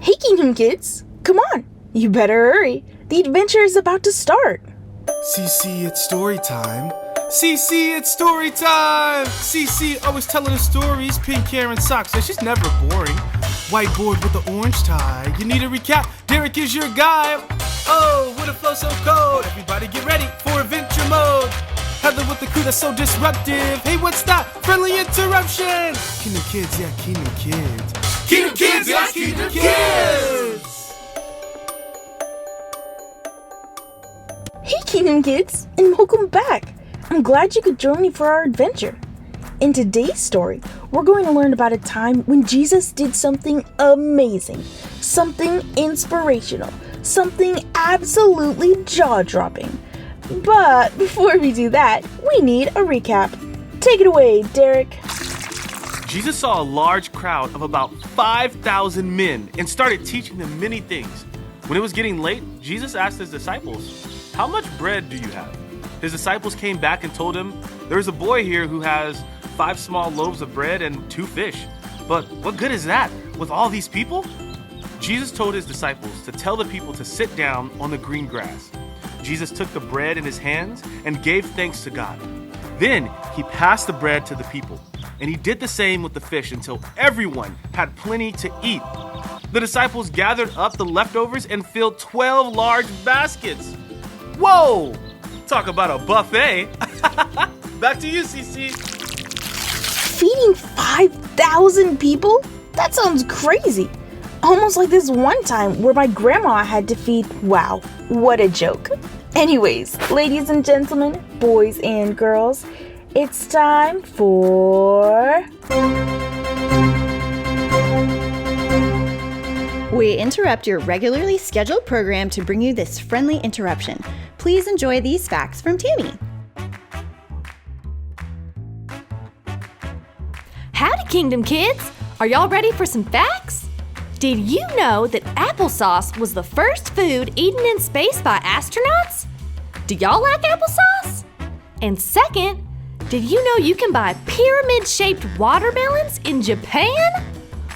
Hey, Kingdom Kids! Come on! You better hurry! The adventure is about to start! CC, it's story time! CC, it's story time! CC always telling the stories, pink hair and socks, and she's never boring. Whiteboard with the orange tie. You need a recap? Derek is your guy! Oh, with a flow so cold! Everybody get ready for adventure mode! Heather with the crew that's so disruptive. Hey, what's that? Friendly interruption! Kingdom Kids, yeah, Kingdom Kids. Kingdom Kids, yeah, Kingdom Kids! Hey, Kingdom Kids, and welcome back! I'm glad you could join me for our adventure. In today's story, we're going to learn about a time when Jesus did something amazing, something inspirational, something absolutely jaw-dropping. But before we do that, we need a recap. Take it away, Derek. Jesus saw a large crowd of about 5,000 men and started teaching them many things. When it was getting late, Jesus asked his disciples, "How much bread do you have?" His disciples came back and told him, "There's a boy here who has 5 small loaves of bread and 2 fish. But what good is that with all these people?" Jesus told his disciples to tell the people to sit down on the green grass. Jesus took the bread in his hands and gave thanks to God. Then he passed the bread to the people, and he did the same with the fish until everyone had plenty to eat. The disciples gathered up the leftovers and filled 12 large baskets. Whoa! Talk about a buffet. Back to you, CC. Feeding 5,000 people? That sounds crazy. Almost like this one time where my grandma had to feed. Wow, what a joke. Anyways, ladies and gentlemen, boys and girls, it's time for... We interrupt your regularly scheduled program to bring you this friendly interruption. Please enjoy these facts from Tammy. Howdy, Kingdom Kids! Are y'all ready for some facts? Did you know that applesauce was the first food eaten in space by astronauts? Do y'all like applesauce? And second, did you know you can buy pyramid-shaped watermelons in Japan?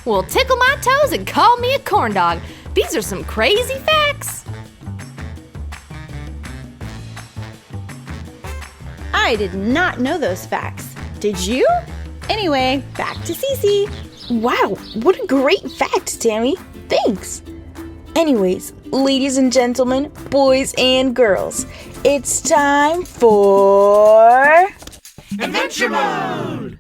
Well, tickle my toes and call me a corn dog. These are some crazy facts. I did not know those facts. Did you? Anyway, back to Cece. Wow, what a great fact, Tammy. Thanks. Anyways, ladies and gentlemen, boys and girls, it's time for... Adventure mode!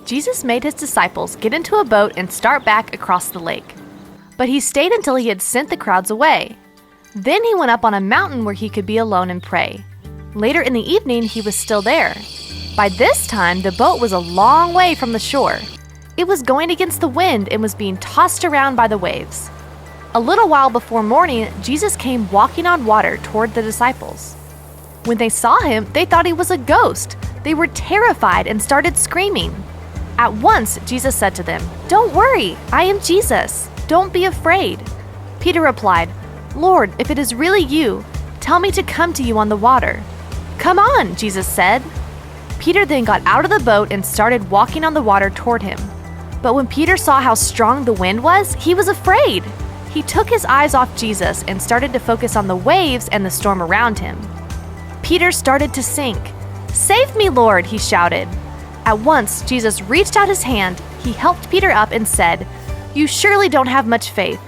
Jesus made his disciples get into a boat and start back across the lake. But he stayed until he had sent the crowds away. Then he went up on a mountain where he could be alone and pray. Later in the evening, he was still there. By this time, the boat was a long way from the shore. It was going against the wind and was being tossed around by the waves. A little while before morning, Jesus came walking on water toward the disciples. When they saw him, they thought he was a ghost. They were terrified and started screaming. At once, Jesus said to them, "Don't worry, I am Jesus. Don't be afraid." Peter replied, "Lord, if it is really you, tell me to come to you on the water." "Come on," Jesus said. Peter then got out of the boat and started walking on the water toward him. But when Peter saw how strong the wind was, he was afraid. He took his eyes off Jesus and started to focus on the waves and the storm around him. Peter started to sink. "Save me, Lord," he shouted. At once, Jesus reached out his hand, he helped Peter up and said, "You surely don't have much faith.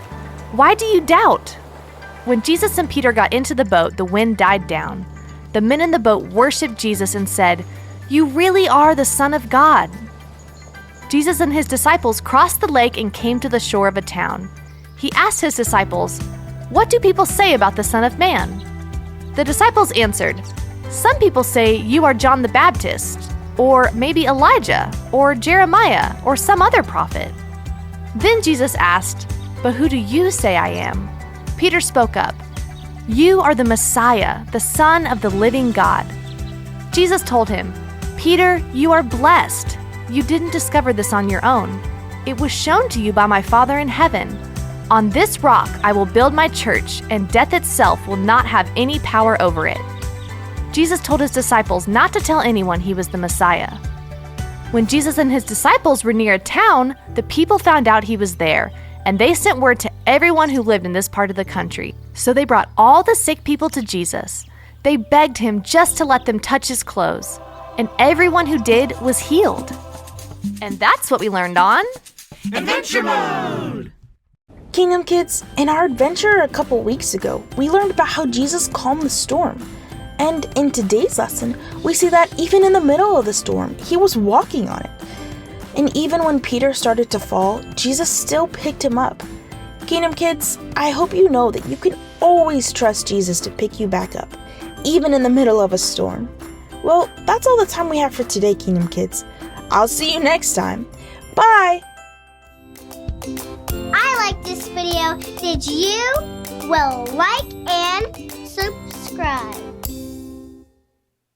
Why do you doubt?" When Jesus and Peter got into the boat, the wind died down. The men in the boat worshiped Jesus and said, "You really are the Son of God." Jesus and his disciples crossed the lake and came to the shore of a town. He asked his disciples, "What do people say about the Son of Man?" The disciples answered, "Some people say you are John the Baptist, or maybe Elijah, or Jeremiah, or some other prophet." Then Jesus asked, "But who do you say I am?" Peter spoke up, "You are the Messiah, the Son of the living God." Jesus told him, "Peter, you are blessed. You didn't discover this on your own. It was shown to you by my Father in heaven. On this rock I will build my church, and death itself will not have any power over it." Jesus told his disciples not to tell anyone he was the Messiah. When Jesus and his disciples were near a town, the people found out he was there, and they sent word to everyone who lived in this part of the country. So they brought all the sick people to Jesus. They begged him just to let them touch his clothes, and everyone who did was healed. And that's what we learned on Adventure Mode! Kingdom Kids, in our adventure a couple weeks ago, we learned about how Jesus calmed the storm. And in today's lesson, we see that even in the middle of the storm, he was walking on it. And even when Peter started to fall, Jesus still picked him up. Kingdom Kids, I hope you know that you can always trust Jesus to pick you back up, even in the middle of a storm. Well, that's all the time we have for today, Kingdom Kids. I'll see you next time. Bye! I liked this video. Did you? Well, like and subscribe.